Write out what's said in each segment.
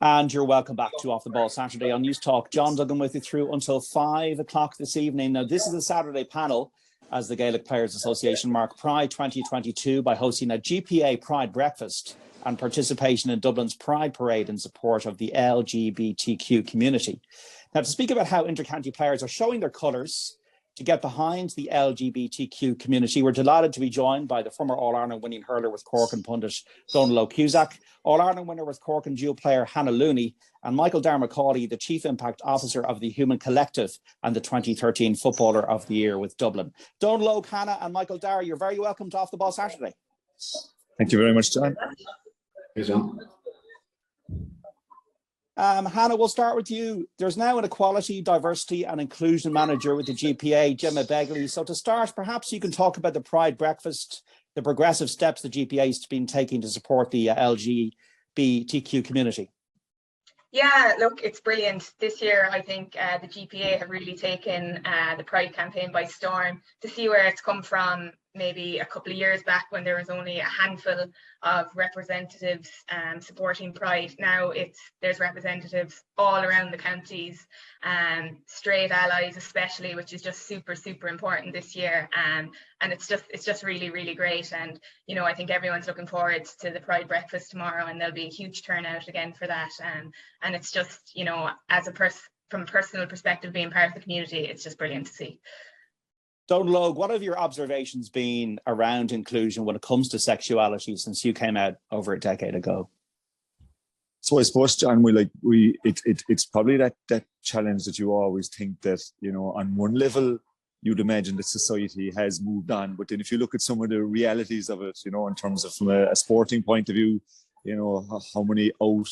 And you're welcome back to Off the Ball Saturday on News Talk. John Duggan with you through until 5 o'clock this evening. Now, this is a Saturday panel as the Gaelic Players Association mark Pride 2022 by hosting a GPA Pride Breakfast and participation in Dublin's Pride Parade in support of the LGBTQ community. Now, to speak about how inter-county players are showing their colours to get behind the LGBTQ community, we're delighted to be joined by the former All-Ireland winning hurler with Cork and pundit Dónal Óg Cusack, All-Ireland winner with Cork and dual player Hannah Looney, and Michael Darragh MacAuley, the Chief Impact Officer of the Human Collective and the 2013 Footballer of the Year with Dublin. Dónal Óg, Hannah and Michael Darragh, you're very welcome to Off the Ball Saturday. Thank you very much, John. Hey, John. Hannah, we'll start with you. There's now an Equality, Diversity and Inclusion Manager with the GPA, Gemma Begley. So to start, perhaps you can talk about the Pride Breakfast, the progressive steps the GPA has been taking to support the LGBTQ community. Yeah, look, it's brilliant. This year, I think the GPA have really taken the Pride campaign by storm. To see where it's come from maybe a couple of years back when there was only a handful of representatives supporting Pride. Now there's representatives all around the counties, straight allies especially, which is just super, super important this year. And it's just really, really great. And, you know, I think everyone's looking forward to the Pride Breakfast tomorrow, and there'll be a huge turnout again for that. And it's just, you know, as from a personal perspective, being part of the community, it's just brilliant to see. Dónal Óg, what have your observations been around inclusion when it comes to sexuality since you came out over a decade ago? So I suppose, John, it's probably that challenge that you always think that, you know, on one level, you'd imagine that society has moved on. But then if you look at some of the realities of it, you know, in terms of from a sporting point of view, you know, how many out,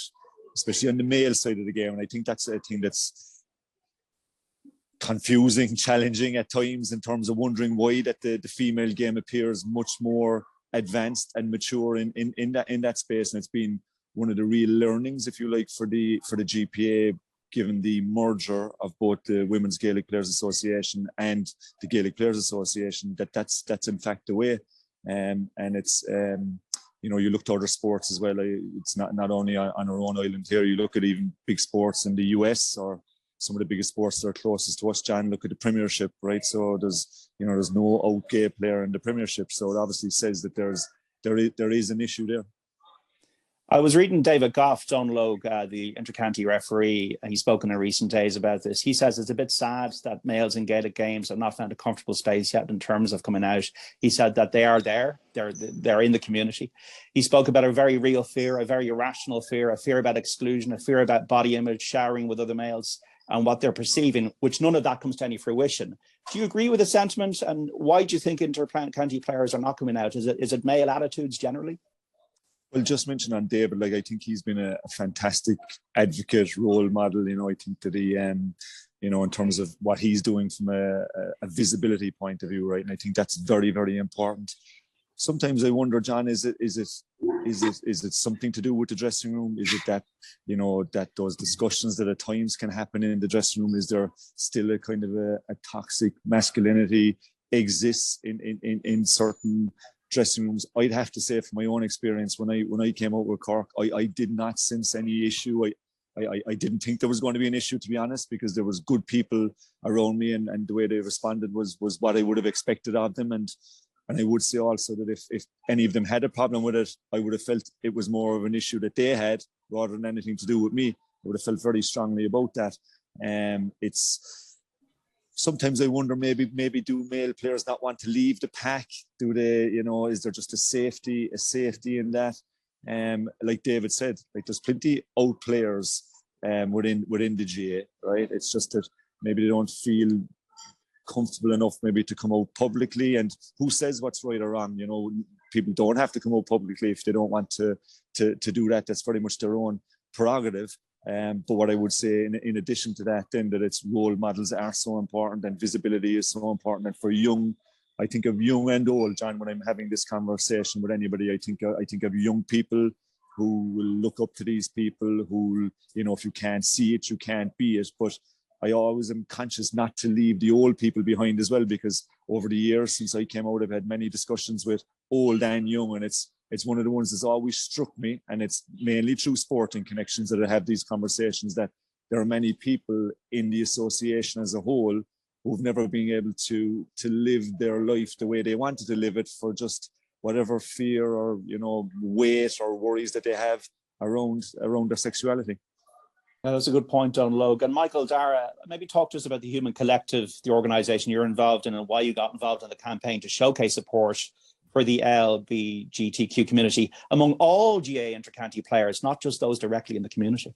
especially on the male side of the game. And I think that's a thing that's confusing, challenging at times in terms of wondering why that the female game appears much more advanced and mature in that space. And it's been one of the real learnings, if you like, for the GPA, given the merger of both the Women's Gaelic Players Association and the Gaelic Players Association, that's in fact the way. And it's you know, you look to other sports as well. It's not only on our own island here. You look at even big sports in the US or some of the biggest sports that are closest to us, John. Look at the Premiership, right? So there's no out gay player in the Premiership. So it obviously says that there is an issue there. I was reading David Goff, Dónal Óg, the inter-county referee, and he's spoken in recent days about this. He says it's a bit sad that males in Gaelic games have not found a comfortable space yet in terms of coming out. He said that they are there, they're in the community. He spoke about a very real fear, a very irrational fear, a fear about exclusion, a fear about body image, showering with other males and what they're perceiving, which none of that comes to any fruition. Do you agree with the sentiment? And why do you think inter-county players are not coming out? Is it male attitudes generally? Well, just mention on David, like I think he's been a fantastic advocate, role model. You know, I think that he, you know, in terms of what he's doing from a visibility point of view, right? And I think that's very, very important. Sometimes I wonder, John, is it something to do with the dressing room? Is it that, you know, that those discussions that at times can happen in the dressing room? Is there still a kind of a toxic masculinity exists in certain dressing rooms? I'd have to say, from my own experience, when I came out with Cork, I did not sense any issue. I didn't think there was going to be an issue, to be honest, because there was good people around me, and the way they responded was what I would have expected of them. And I would say also that if any of them had a problem with it, I would have felt it was more of an issue that they had rather than anything to do with me. I would have felt very strongly about that. It's sometimes I wonder, maybe do male players not want to leave the pack? Do they, you know, is there just a safety in that? Like David said, like there's plenty out players within the GA, right? It's just that maybe they don't feel comfortable enough maybe to come out publicly. And who says what's right or wrong? You know, people don't have to come out publicly if they don't want to do that. That's very much their own prerogative. But what I would say in addition to that, then, that it's role models are so important and visibility is so important. And for young, I think of young and old, John, when I'm having this conversation with anybody, I think of young people who will look up to these people, who, you know, if you can't see it, you can't be it. But I always am conscious not to leave the old people behind as well, because over the years since I came out, I've had many discussions with old and young, and it's it's one of the ones that's always struck me, and it's mainly through sporting connections that I have these conversations, that there are many people in the association as a whole who've never been able to live their life the way they wanted to live it, for just whatever fear or, you know, weight or worries that they have around their sexuality. Yeah, that's a good point, Dónal Óg. And Michael Darragh, maybe talk to us about the Human Collective, the organisation you're involved in, and why you got involved in the campaign to showcase support for the LGBTQ community among all GAA intercounty players, not just those directly in the community.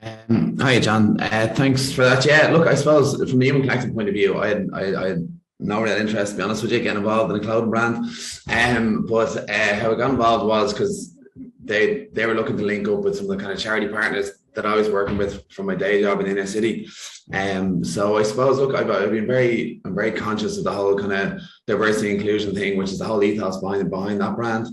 Hi, John. Thanks for that. Yeah, look, I suppose from the Human Collective point of view, I had no real interest, to be honest with you, getting involved in a clothing brand. But how I got involved was because they were looking to link up with some of the kind of charity partners that I was working with from my day job in inner city. So I suppose, look, I'm very conscious of the whole kind of diversity inclusion thing, which is the whole ethos behind that brand.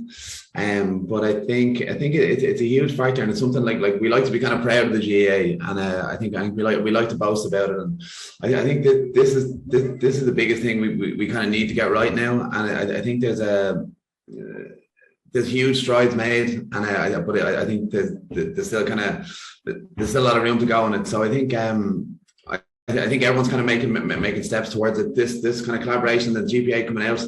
But I think it's a huge factor, and it's something like we like to be kind of proud of the GAA, and I think we like to boast about it. And I think that this is the biggest thing we kind of need to get right now. And I think there's huge strides made, and I think there's still a lot of room to go on it. So I think I think everyone's kind of making steps towards it. This kind of collaboration, the GPA coming out,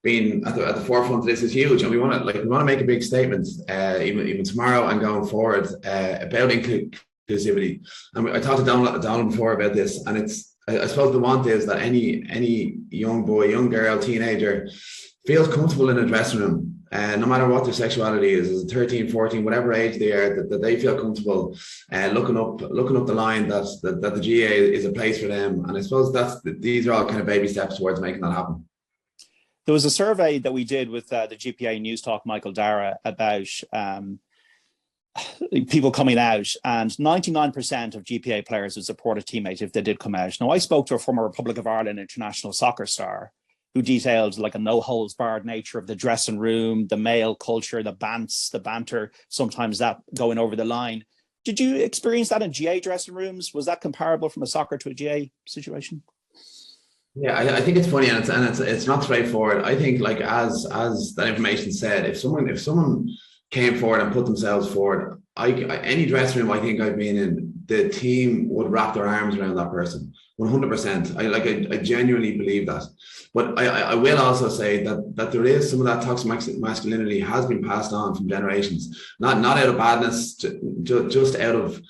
being at the forefront of this is huge, and we want to make a big statement even tomorrow and going forward about inclusivity. And I talked to Dónal before about this, and I suppose the want is that any young boy, young girl, teenager feels comfortable in a dressing room. No matter what their sexuality is 13, 14, whatever age they are, that they feel comfortable looking up the line that the GAA is a place for them. And I suppose these are all kind of baby steps towards making that happen. There was a survey that we did with the GPA News Talk, Michael Darragh, about people coming out, and 99% of GPA players would support a teammate if they did come out. Now, I spoke to a former Republic of Ireland international soccer star who detailed like a no-holds-barred nature of the dressing room, the male culture, the bants, the banter, sometimes that going over the line. Did you experience that in GA dressing rooms? Was that comparable from a soccer to a GA situation? Yeah, I think it's funny, and it's not straightforward. I think, like as that information said, if someone came forward and put themselves forward, any dressing room I think I've been in, the team would wrap their arms around that person 100%. I genuinely believe that. But I will also say that there is some of that toxic masculinity has been passed on from generations, not out of badness, just out of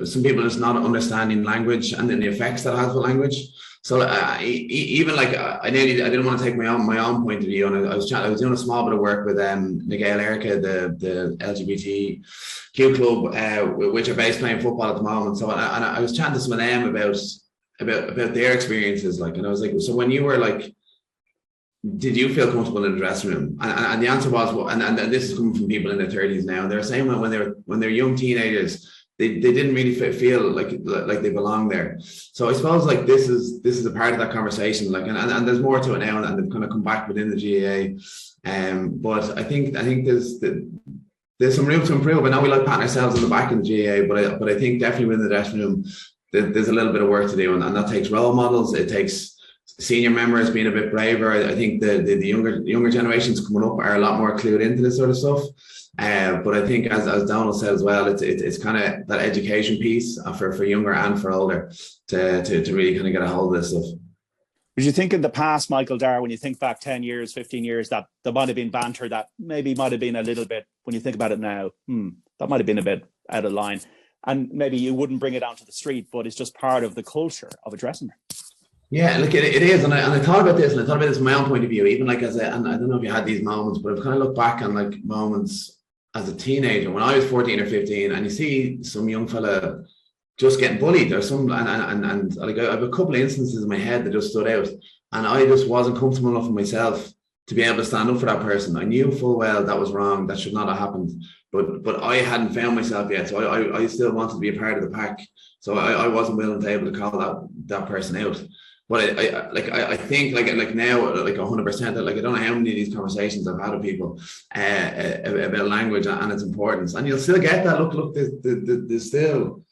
some people just not understanding language and then the effects that has with language. So even like I didn't want to take my own point of view, and I was doing a small bit of work with Gaelic Erica, the LGBTQ club, which are based playing football at the moment. So and I was chatting to some of them about their experiences, like, and I was like, so when you were like, did you feel comfortable in the dressing room? And the answer was, well, and this is coming from people in their 30s now. They're saying when they're young teenagers, they didn't really feel like they belong there. So I suppose like this is a part of that conversation, like, and there's more to it now, and they've kind of come back within the GAA. But I think there's some room to improve. I know we like patting ourselves on the back in the GAA, but I think definitely within the dressing room, there's a little bit of work to do, and that takes role models. It takes senior members being a bit braver. I think the younger generations coming up are a lot more clued into this sort of stuff. But I think, as Dónal said as well, it's kind of that education piece for younger and for older to really kind of get a hold of this stuff. Did you think in the past, Michael Darragh, when you think back 10 years, 15 years, that there might have been banter that maybe might have been a little bit, when you think about it now, that might have been a bit out of line, and maybe you wouldn't bring it onto the street, but it's just part of the culture of a dressing room? Yeah, look, it is, and I thought about this, from my own point of view, even like and I don't know if you had these moments, but I've kind of looked back on like moments as a teenager when I was 14 or 15, and you see some young fella just getting bullied or some, and like I have a couple of instances in my head that just stood out, and I just wasn't comfortable enough with myself to be able to stand up for that person. I knew full well that was wrong, that should not have happened, but I hadn't found myself yet, so I still wanted to be a part of the pack, so I wasn't willing to be able to call that person out. But I think like now, like 100%, like I don't know how many of these conversations I've had with people about language and its importance, and you'll still get that. Look, there's still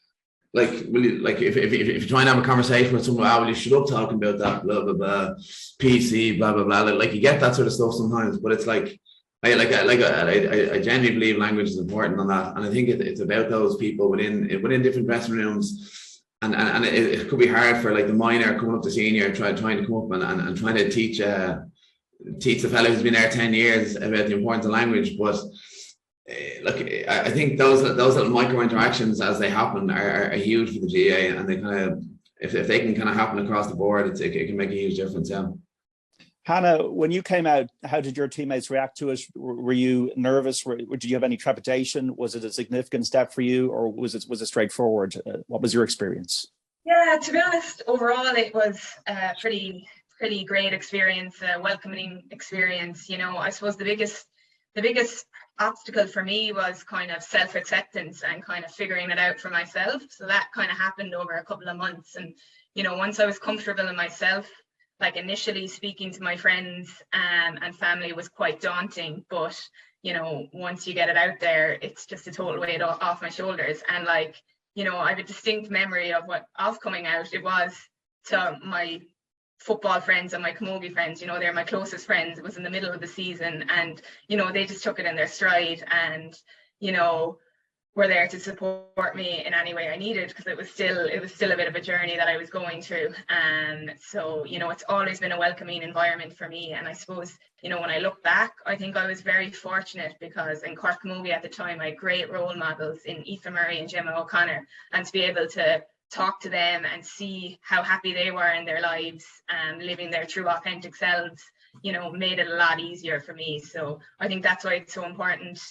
like, if you try and have a conversation with someone, will you shut up talking about that, blah blah blah, PC, blah blah blah. Like you get that sort of stuff sometimes, but it's like I genuinely believe language is important on that, and I think it's about those people within different dressing rooms, and it could be hard for like the minor coming up to senior, trying to come up and trying to teach the fellow who's been there 10 years about the importance of language. But look, I think those little micro interactions as they happen are huge for the GAA, and they kind of, if they can kind of happen across the board, it can make a huge difference. Yeah. Hannah, when you came out, how did your teammates react to it? Were you nervous? Did you have any trepidation? Was it a significant step for you, or was it straightforward? What was your experience? Yeah, to be honest, overall it was a pretty great experience, a welcoming experience. You know, I suppose the biggest obstacle for me was kind of self-acceptance and kind of figuring it out for myself. So that kind of happened over a couple of months, and you know, once I was comfortable in myself, like initially speaking to my friends and family was quite daunting, but you know, once you get it out there, it's just a total weight off my shoulders. And like, you know, I have a distinct memory of coming out. It was to my football friends and my camogie friends, you know, they're my closest friends. It was in the middle of the season, and you know, they just took it in their stride, and you know, were there to support me in any way I needed, because it was still a bit of a journey that I was going through. And so, you know, it's always been a welcoming environment for me. And I suppose, you know, when I look back, I think I was very fortunate, because in Cork camogie at the time, I had great role models in Aoife Murray and Gemma O'Connor, and to be able to talk to them and see how happy they were in their lives and living their true authentic selves, you know, made it a lot easier for me. So I think that's why it's so important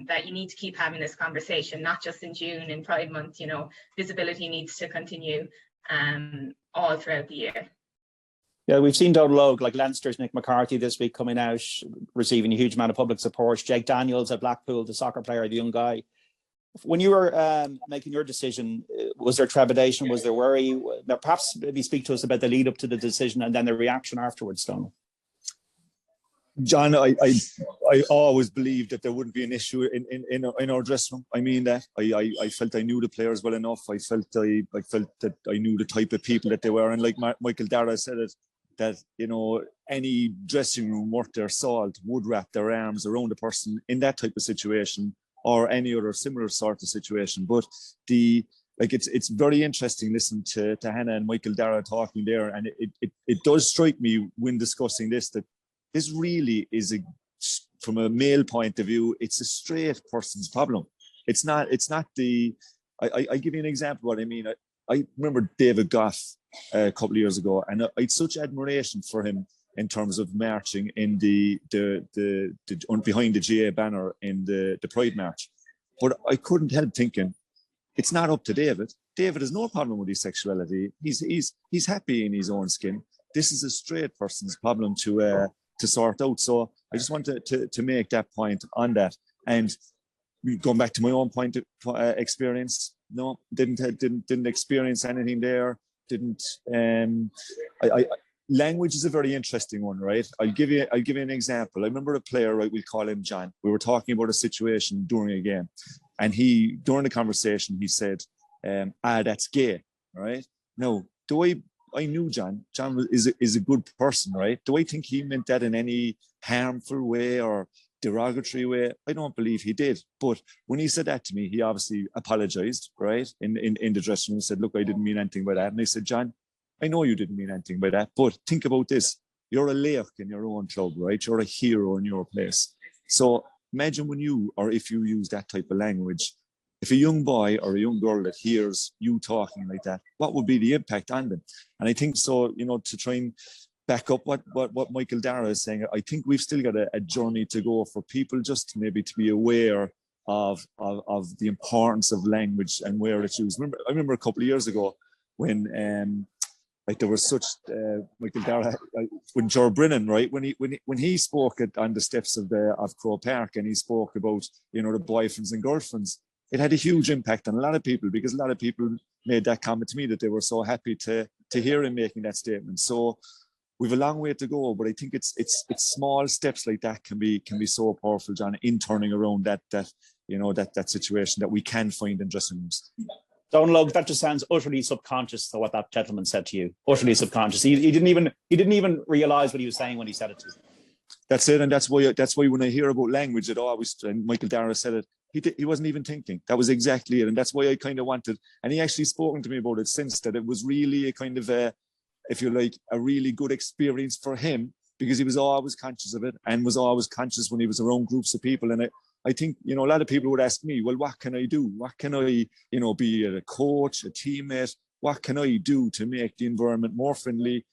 that you need to keep having this conversation, not just in June in Pride Month. You know, visibility needs to continue all throughout the year. Yeah, we've seen Dónal Óg, like Leinster's Nick McCarthy this week coming out, receiving a huge amount of public support. Jake Daniels at Blackpool, the soccer player, the young guy. When you were making your decision, was there trepidation? Was there worry? Perhaps maybe speak to us about the lead up to the decision and then the reaction afterwards, Dónal. John, I always believed that there wouldn't be an issue in our dressing room. I mean that. I felt I knew the players well enough. I felt that I knew the type of people that they were. And like Michael Darragh said it, that, you know, any dressing room worth their salt would wrap their arms around a person in that type of situation, or any other similar sort of situation. But it's very interesting listening to Hannah and Michael Darragh talking there, and it does strike me when discussing this that this really is from a male point of view, it's a straight person's problem. It's not the. I give you an example of what I mean. I remember David Goff a couple of years ago, and I had such admiration for him in terms of marching in the behind the GA banner in the Pride March. But I couldn't help thinking, it's not up to David. David has no problem with his sexuality. He's happy in his own skin. This is a straight person's problem to sort out. So I just wanted to make that point on that. And going back to my own point of experience, no, didn't experience anything there. Language is a very interesting one, right? I'll give you an example. I remember a player, right? We'll call him John. We were talking about a situation during a game, and during the conversation, he said, that's gay, right? No, I knew John. John is a good person, right? Do I think he meant that in any harmful way or derogatory way? I don't believe he did. But when he said that to me, he obviously apologized, right? In the dressing room, and said, look, I didn't mean anything by that. And I said, John, I know you didn't mean anything by that, but think about this. You're a laird in your own club, right? You're a hero in your place. So imagine if you use that type of language, if a young boy or a young girl that hears you talking like that, what would be the impact on them? And I think so, you know, to try and back up what Michael Darragh is saying, I think we've still got a journey to go for people just maybe to be aware of the importance of language and where it's used. I remember a couple of years ago when there was such Michael Darragh when Ger Brennan, right, when he spoke on the steps of Crow Park, and he spoke about, you know, the boyfriends and girlfriends, it had a huge impact on a lot of people, because a lot of people made that comment to me that they were so happy to hear him making that statement. So we've a long way to go, but I think it's small steps like that can be so powerful, John, in turning around that situation that we can find in dressing rooms. Dónal Óg, that just sounds utterly subconscious to what that gentleman said to you. Utterly subconscious. He didn't even realize what he was saying when he said it to you. That's it, and that's why when I hear about language, it always, and Michael Darragh said it, he wasn't even thinking. That was exactly it, and that's why I kind of wanted. And he actually spoken to me about it since, that it was really a kind of a, if you like, a really good experience for him, because he was always conscious of it and was always conscious when he was around groups of people. And I think, you know, a lot of people would ask me, well, what can I do? What can I, you know, be a coach, a teammate? What can I do to make the environment more friendly?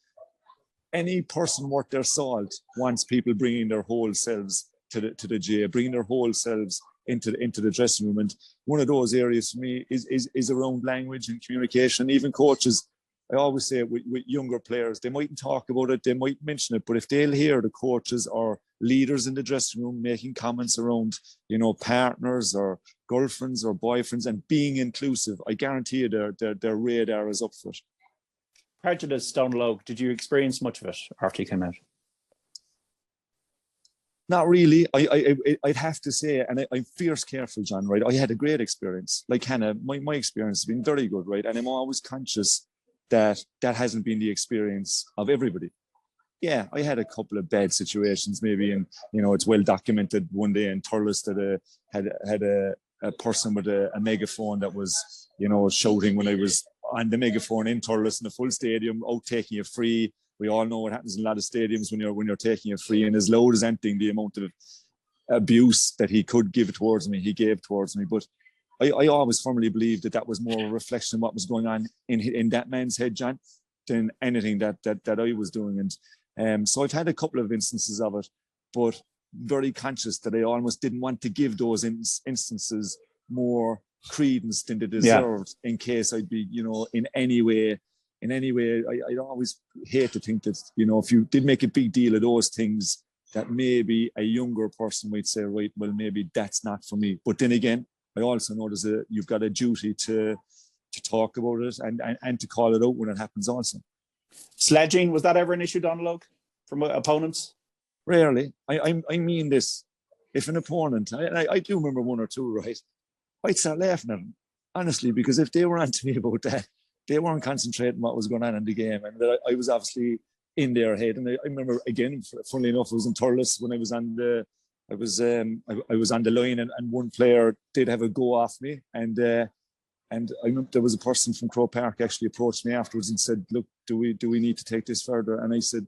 Any person worth their salt wants people bringing their whole selves to the GAA, bringing their whole selves into the dressing room. And one of those areas for me is around language and communication. Even coaches, I always say with younger players, they mightn't talk about it, they might mention it, but if they'll hear the coaches or leaders in the dressing room making comments around, you know, partners or girlfriends or boyfriends and being inclusive, I guarantee you their radar is up for it. Prejudice, Dónal Óg, did you experience much of it after you came out? Not really. I'd have to say, and I'm fierce careful, John, right? I had a great experience. Like Hannah, my experience has been very good, right? And I'm always conscious that hasn't been the experience of everybody. Yeah, I had a couple of bad situations, maybe, and you know, it's well documented one day in Thurles that had a person with a megaphone that was, you know, shouting when I was on the megaphone in Thurles in a full stadium, out taking a free. We all know what happens in a lot of stadiums when you're taking a free, and as loud as anything, the amount of abuse that he could give towards me, he gave towards me. But I always firmly believe that was more a reflection of what was going on in that man's head, John, than anything that I was doing. And so I've had a couple of instances of it, but very conscious that I almost didn't want to give those instances more credence than they deserved, in case I'd be, you know, in any way, I'd always hate to think that, you know, if you did make a big deal of those things, that maybe a younger person might say, right, well, maybe that's not for me. But then again, I also know you've got a duty to talk about it and to call it out when it happens also. Sledging, was that ever an issue, Dónal Óg, from opponents? Rarely. I mean this. If an opponent, I do remember one or two, right, I'd start laughing at them, honestly, because if they were on to me about that, they weren't concentrating what was going on in the game, and I was obviously in their head. And I remember, again, funnily enough, I was in Thurles when I was on the line, and one player did have a go off me, and I remember there was a person from Croke Park actually approached me afterwards and said, look, do we need to take this further? And I said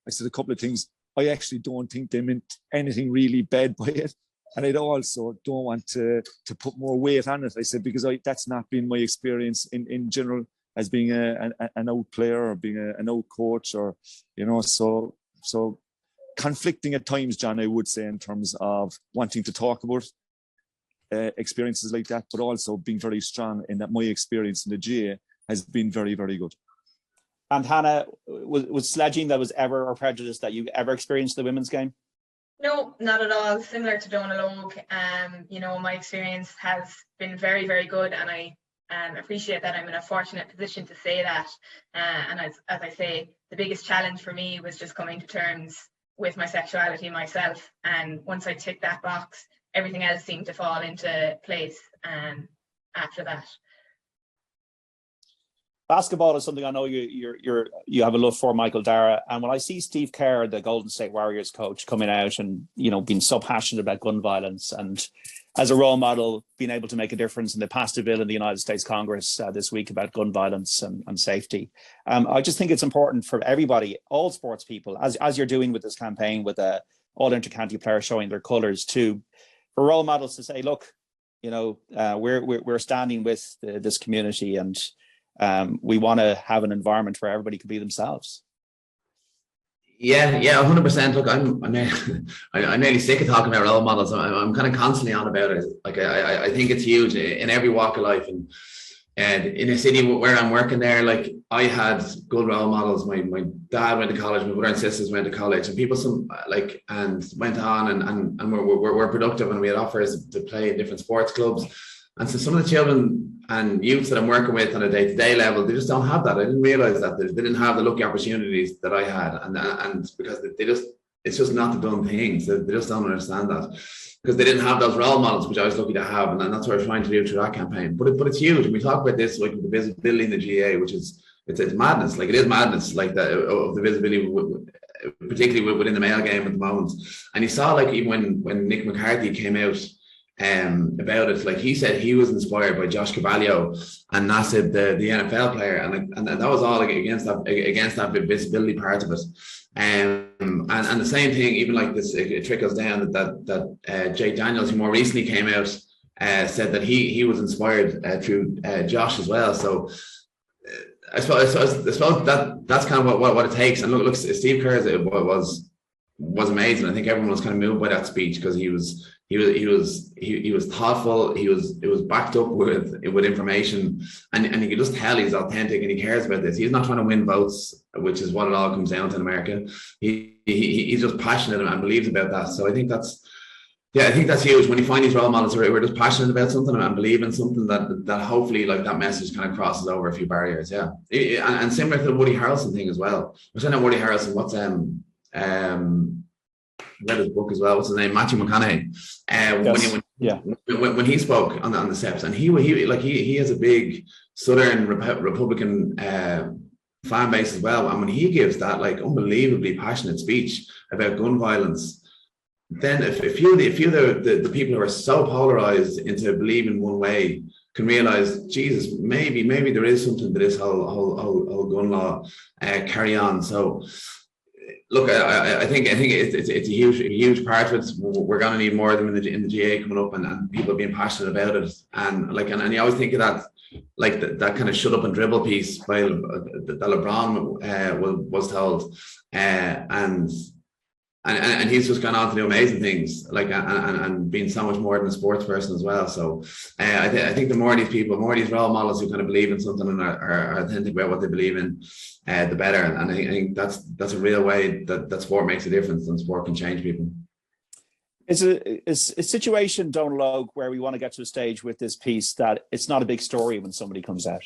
a couple of things. I actually don't think they meant anything really bad by it, and I also don't want to put more weight on it. I said, because that's not been my experience in general as being an out player or being an out coach, or, you know, so conflicting at times, John, I would say, in terms of wanting to talk about experiences like that, but also being very strong in that my experience in the GAA has been very, very good. And Hannah, was sledging that was ever, or prejudice that you ever experienced in the women's game? No, not at all. Similar to Dónal Óg, you know, my experience has been very, very good, and I appreciate that I'm in a fortunate position to say that. And as I say, the biggest challenge for me was just coming to terms with my sexuality myself. And once I ticked that box, everything else seemed to fall into place after that. Basketball is something I know you have a love for, Michael Darragh. And when I see Steve Kerr, the Golden State Warriors coach, coming out and, you know, being so passionate about gun violence, and as a role model, being able to make a difference, and they passed a bill in the United States Congress this week about gun violence and safety. I just think it's important for everybody, all sports people, as you're doing with this campaign, with all inter-county players showing their colours, for role models to say, look, you know, we're standing with this community, and we want to have an environment where everybody can be themselves. Yeah, 100%. Look, I'm nearly sick of talking about role models. I'm kind of constantly on about it. Like I think it's huge in every walk of life, and in a city where I'm working there, like I had good role models. My dad went to college, my brother and sisters went to college, and people and went on and were productive, and we had offers to play in different sports clubs. And so some of the children and youths that I'm working with on a day-to-day level, they just don't have that. I didn't realize that they didn't have the lucky opportunities that I had, and because it's just not the done things. They just don't understand that, because they didn't have those role models, which I was lucky to have, and that's what we're trying to do through that campaign. But it's huge, and we talk about this like with the visibility in the GAA, which is it's madness. Like it is madness, like that of the visibility particularly within the male game at the moment. And you saw, like, even when Nick McCarthy came out about it, like, he said he was inspired by Josh Cavallo and Nassib, the NFL player, and that was all, like, against that visibility part of it. And the same thing, even like this, it trickles down that Jake Daniels, who more recently came out, said that he was inspired through Josh as well. So I suppose that's kind of what it takes. And look, Steve Kerr's was amazing. I think everyone was kind of moved by that speech, because he was thoughtful. It was backed up with information, and you could just tell he's authentic and he cares about this. He's not trying to win votes, which is what it all comes down to in America. He's just passionate and believes about that. So I think that's huge when you find these role models who are just passionate about something and believe in something, that hopefully, like, that message kind of crosses over a few barriers. Yeah, and similar to the Woody Harrelson thing as well. We're saying Woody Harrelson, what's read his book as well. What's his name? Matthew McConaughey. When he spoke on the steps, and he has a big Southern Republican fan base as well. And when he gives that, like, unbelievably passionate speech about gun violence, then if you the people who are so polarized into believing one way can realize, Jesus, maybe there is something to this whole gun law carry on. So look, I think it's a huge part of it. We're going to need more of them in the GAA coming up, and people being passionate about it. And you always think of that, like, that kind of shut up and dribble piece by that LeBron was told, and he's just gone on to do amazing things, like, and being so much more than a sports person as well. So I think the more these people, more these role models who kind of believe in something and are authentic about what they believe in, the better. And I think that's a real way that sport makes a difference, and sport can change people. It's a situation, Dónal Óg, where we want to get to a stage with this piece that it's not a big story when somebody comes out.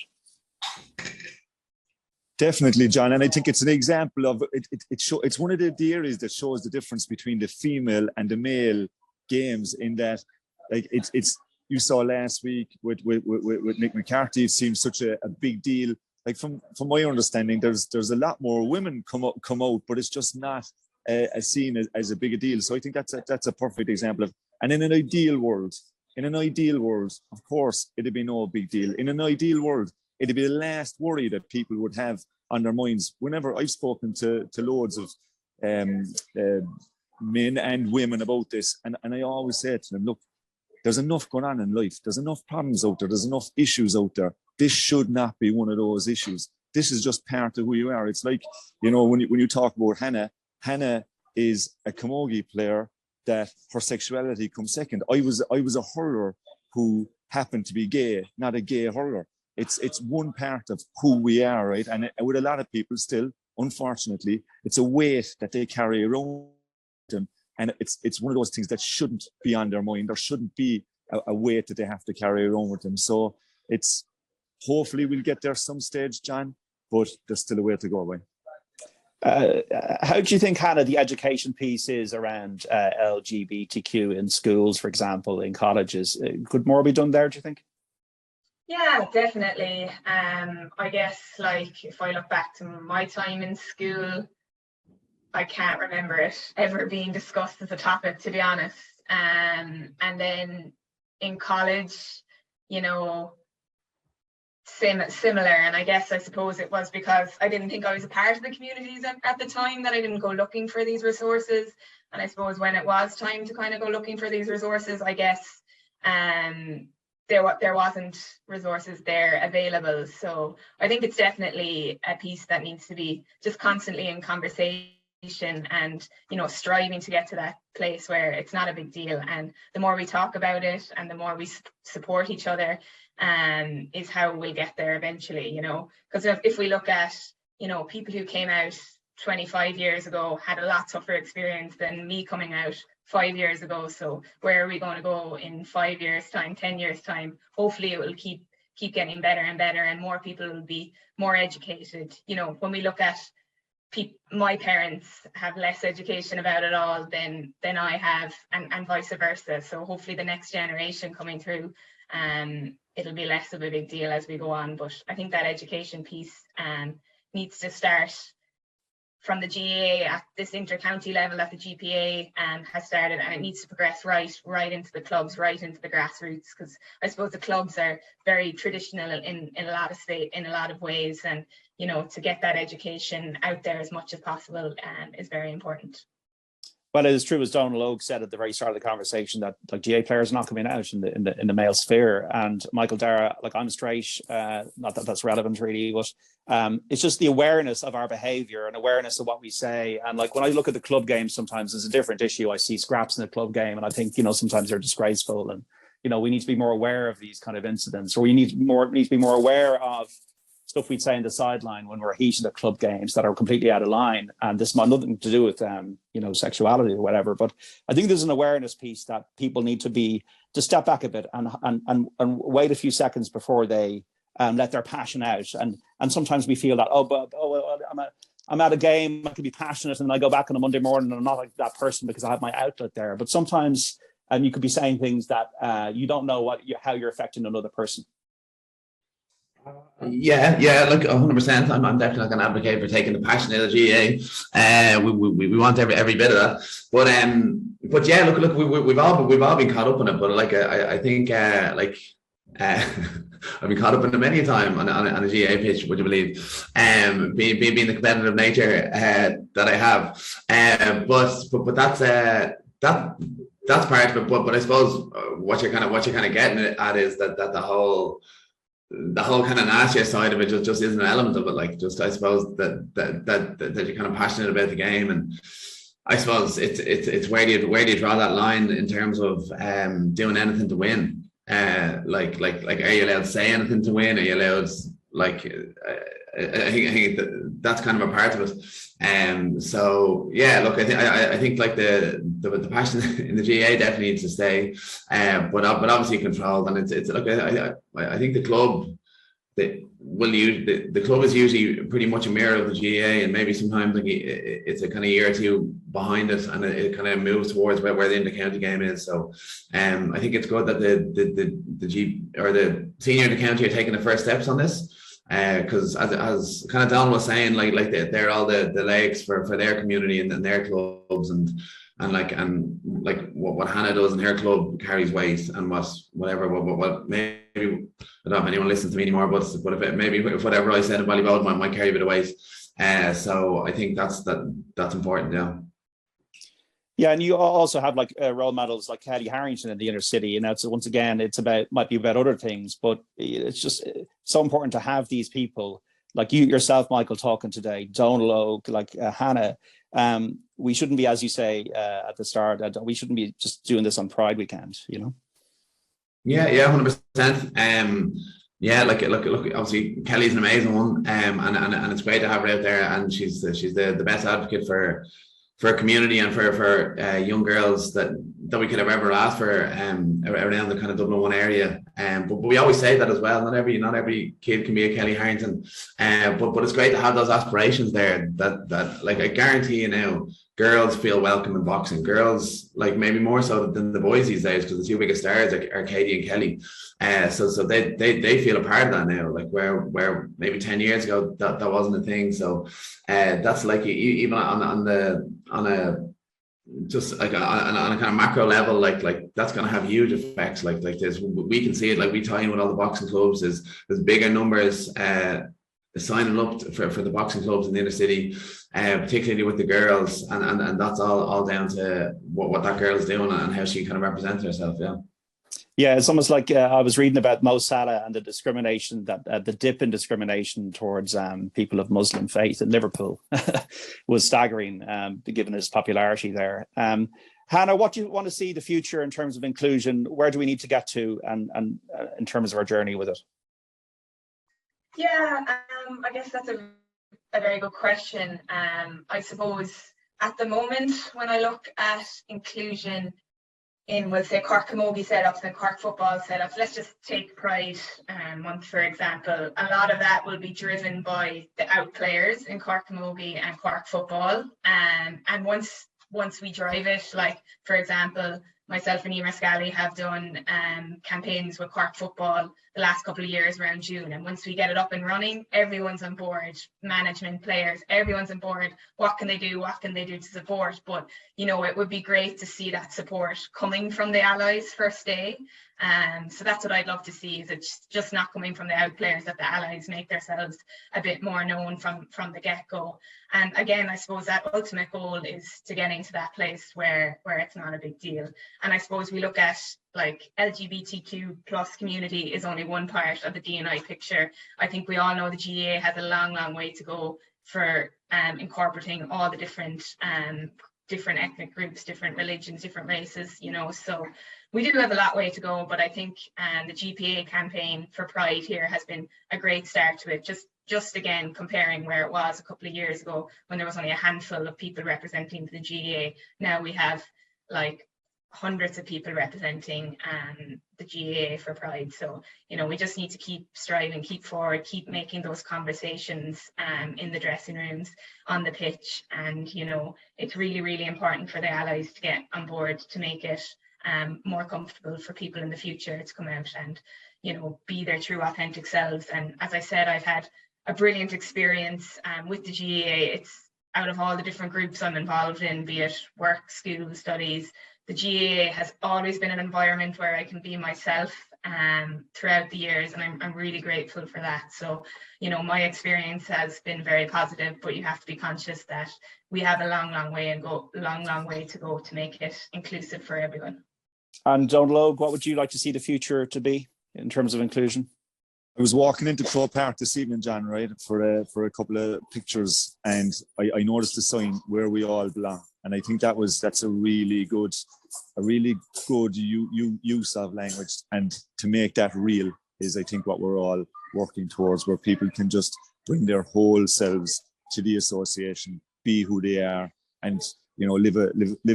Definitely, John, and I think it's an example of it. It's one of the areas that shows the difference between the female and the male games, in that, like, it's you saw last week with Nick McCarthy. It seems such a big deal. Like, from my understanding, there's a lot more women come out, but it's just not as seen as a big a deal. So I think that's a perfect example of. And in an ideal world, of course, it'd be no big deal. In an ideal world, it'd be the last worry that people would have on their minds. Whenever I've spoken to loads of men and women about this, and I always say to them, look, there's enough going on in life. There's enough problems out there. There's enough issues out there. This should not be one of those issues. This is just part of who you are. It's like, when you talk about Hannah is a camogie player that her sexuality comes second. I was a hurler who happened to be gay, not a gay hurler. It's one part of who we are, right? And with a lot of people still, unfortunately, it's a weight that they carry around them. And it's one of those things that shouldn't be on their mind. There shouldn't be a weight that they have to carry around with them. So hopefully we'll get there some stage, John, but there's still a way to go away. How do you think, Hannah, the education piece is around LGBTQ in schools, for example, in colleges? Could more be done there, do you think? Yeah, definitely. I guess, like, if I look back to my time in school, I can't remember it ever being discussed as a topic, to be honest. And then in college, similar. And I suppose it was because I didn't think I was a part of the communities at the time that I didn't go looking for these resources. And I suppose when it was time to kind of go looking for these resources, I guess there wasn't resources there available. So I think it's definitely a piece that needs to be just constantly in conversation and, striving to get to that place where it's not a big deal. And the more we talk about it and the more we support each other, is how we'll get there eventually, because if we look at, people who came out 25 years ago had a lot tougher experience than me coming out 5 years ago. So where are we going to go in 5 years time, 10 years time? Hopefully it will keep getting better and better, and more people will be more educated. When we look at my parents have less education about it all than I have, and vice versa. So hopefully the next generation coming through, it'll be less of a big deal as we go on. But I think that education piece needs to start from the GAA at this inter-county level that the GPA has started, and it needs to progress right into the clubs, right into the grassroots, because I suppose the clubs are very traditional in a lot of ways, and you know, to get that education out there as much as possible is very important. Well, it is true, as Dónal Óg said at the very start of the conversation, that like GA players are not coming out in the male sphere. And Michael Darragh, like, I'm straight, not that that's relevant really, but it's just the awareness of our behaviour and awareness of what we say. And like, when I look at the club game, sometimes it's a different issue. I see scraps in the club game, and I think, you know, sometimes they're disgraceful, and you know, we need to be more aware of these kind of incidents, or we need to be more aware of stuff we'd say in the sideline when we're heated at club games that are completely out of line. And this has nothing to do with you know, sexuality or whatever. But I think there's an awareness piece that people need to step back a bit and wait a few seconds before they let their passion out. And sometimes we feel that, I'm at a game, I can be passionate, and I go back on a Monday morning and I'm not like that person because I have my outlet there. But sometimes you could be saying things that you don't know how you're affecting another person. Yeah, look, 100%. I'm definitely not going to advocate for taking the passion out of GAA. We want every bit of that. But yeah, look, we've all been caught up in it. But like, I think I've been caught up in it many a time on a GAA pitch, would you believe? Being the competitive nature that I have. But that's part of it. But I suppose what you're kind of getting at is that the whole kind of nastier side of it just isn't an element of it. Like, just, I suppose that you're kind of passionate about the game, and I suppose it's where do you draw that line in terms of doing anything to win? Like are you allowed to say anything to win? Are you allowed, like, I think that's kind of a part of it. So yeah, look, I think like the passion in the GAA definitely needs to stay, but obviously controlled. And it's look, I think the club the club is usually pretty much a mirror of the GAA, and maybe sometimes like it's a kind of year or two behind it, and it kind of moves towards where the inter-county game is. So I think it's good that the senior inter-county are taking the first steps on this. Because as kind of Don was saying, like they're all the legs for their community and their clubs, and what Hannah does in her club carries weight, and what maybe, I don't know if anyone listens to me anymore, but if whatever I said in Ballybold might carry a bit of weight. So I think that's important. Yeah. Yeah, and you also have like role models like Kelly Harrington in the inner city, and that's, once again, might be about other things, but it's just so important to have these people like you yourself, Michael, talking today, Dónal Óg, like Hannah. We shouldn't be, as you say at the start, we shouldn't be just doing this on Pride weekend, you know. Yeah, 100%. Yeah, look, obviously Kelly's an amazing one, and it's great to have her out there, and she's the best advocate for community and for young girls that we could have ever asked for around the kind of Dublin 1 area. But we always say that as well. Not every kid can be a Kelly Harrington. But it's great to have those aspirations there. That like, I guarantee you now, girls feel welcome in boxing. Girls, like, maybe more so than the boys these days, because the two biggest stars are Katie and Kelly. So they feel a part of that now. Like, where maybe 10 years ago that wasn't a thing. So that's like, even on a just like on a kind of macro level, like that's going to have huge effects. Like this, we can see it. Like, we tie in with all the boxing clubs. There's bigger numbers signing up for the boxing clubs in the inner city, particularly with the girls, and that's all down to what that girl is doing and how she kind of represents herself. Yeah, it's almost like I was reading about Mo Salah and the discrimination, that the dip in discrimination towards people of Muslim faith in Liverpool was staggering, given his popularity there. Hannah, what do you want to see the future in terms of inclusion? Where do we need to get to, and in terms of our journey with it? Yeah, I guess that's a very good question. I suppose at the moment, when I look at inclusion in, we'll say, Cork camogie setups and Cork football setups, let's just take Pride month for example. A lot of that will be driven by the out players in Cork camogie and Cork football, and once we drive it, like, for example, myself and Emer Scally have done campaigns with Cork football the last couple of years around June. And once we get it up and running, everyone's on board, management, players, everyone's on board. What can they do? What can they do to support? But, you know, it would be great to see that support coming from the allies first day. So that's what I'd love to see, is it's just not coming from the out players, that the allies make themselves a bit more known from the get-go. And again, I suppose that ultimate goal is to getting to that place where it's not a big deal. And I suppose we look at, like, LGBTQ plus community is only one part of the D&I picture. I think we all know the GAA has a long way to go for incorporating all the different ethnic groups, different religions, different races, you know. So we do have a lot way to go, but I think the GPA campaign for Pride here has been a great start to it. Just again, comparing where it was a couple of years ago when there was only a handful of people representing the GAA. Now we have like hundreds of people representing the GAA for Pride. So, you know, we just need to keep striving, keep forward, keep making those conversations in the dressing rooms, on the pitch. And, you know, it's really important for the allies to get on board to make it more comfortable for people in the future to come out and, you know, be their true authentic selves. And as I said, I've had a brilliant experience with the GAA. It's out of all the different groups I'm involved in, be it work, school, studies, the GAA has always been an environment where I can be myself throughout the years, and I'm really grateful for that. So, you know, my experience has been very positive, but you have to be conscious that we have a long way to go to make it inclusive for everyone. And Dónal Óg, what would you like to see the future to be in terms of inclusion? I was walking into Crow Park this evening, John, right, for a couple of pictures, and I noticed the sign "Where We All Belong," and I think that's a really good use of language, and to make that real is, I think, what we're all working towards, where people can just bring their whole selves to the association, be who they are, and, you know, live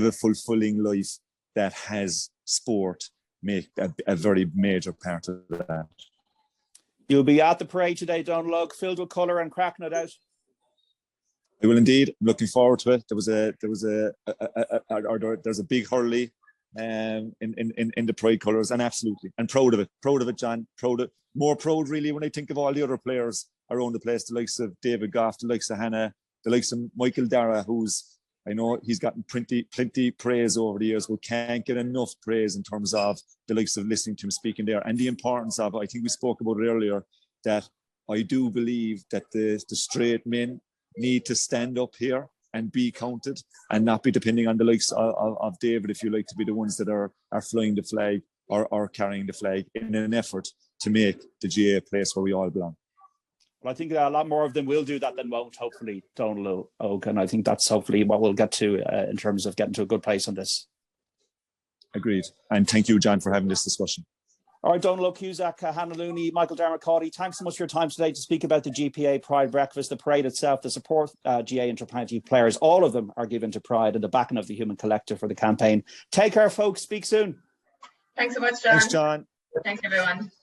a fulfilling life that has sport make a very major part of that. You'll be at the parade today, Dónal Óg, filled with colour and cracking it out. I will indeed. I'm looking forward to it. There's a big hurley in the Pride colours, and absolutely, and proud of it, John. More proud really when I think of all the other players around the place, the likes of David Goff, the likes of Hannah, the likes of Michael Darragh, who's, I know he's gotten plenty praise over the years, but can't get enough praise in terms of the likes of listening to him speaking there, and the importance of, I think we spoke about it earlier, that I do believe that the straight men need to stand up here and be counted, and not be depending on the likes of David, if you like, to be the ones that are flying the flag or carrying the flag in an effort to make the GAA a place where we all belong. Well, I think a lot more of them will do that than won't, hopefully, Dónal Óg, and I think that's hopefully what we'll get to in terms of getting to a good place on this. Agreed. And thank you, John, for having this discussion. All right, Dónal Óg Cusack, Hannah Looney, Michael Darragh MacAuley, thanks so much for your time today to speak about the GPA Pride Breakfast, the parade itself, the support GAA Interparty players. All of them are given to Pride, and the backing of the Human Collective for the campaign. Take care, folks. Speak soon. Thanks so much, John. Thanks, John. Thanks, everyone.